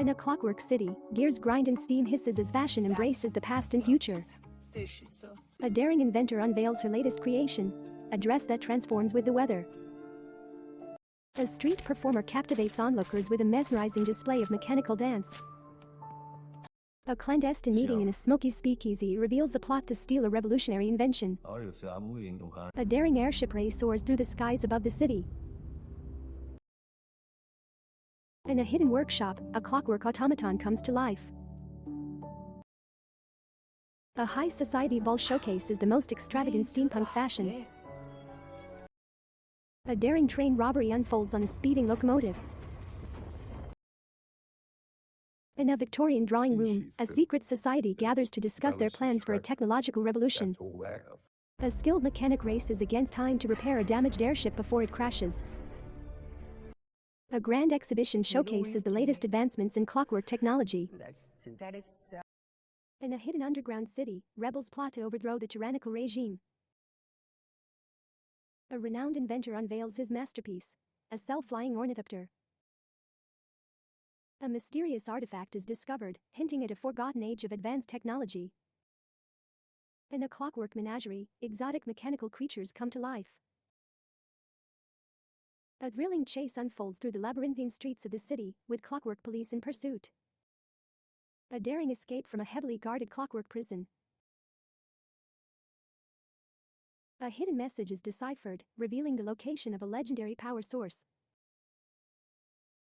In a clockwork city, gears grind and steam hisses as fashion embraces the past and future. A daring inventor unveils her latest creation, a dress that transforms with the weather. A street performer captivates onlookers with a mesmerizing display of mechanical dance. A clandestine meeting in a smoky speakeasy reveals a plot to steal a revolutionary invention. A daring airship race soars through the skies above the city. In a hidden workshop, a clockwork automaton comes to life. A high society ball showcases the most extravagant steampunk fashion. A daring train robbery unfolds on a speeding locomotive. In a Victorian drawing room, a secret society gathers to discuss their plans for a technological revolution. A skilled mechanic races against time to repair a damaged airship before it crashes. A grand exhibition showcases the latest advancements in clockwork technology. In a hidden underground city, rebels plot to overthrow the tyrannical regime. A renowned inventor unveils his masterpiece, a self-flying ornithopter. A mysterious artifact is discovered, hinting at a forgotten age of advanced technology. In a clockwork menagerie, exotic mechanical creatures come to life. A thrilling chase unfolds through the labyrinthine streets of the city, with clockwork police in pursuit. A daring escape from a heavily guarded clockwork prison. A hidden message is deciphered, revealing the location of a legendary power source.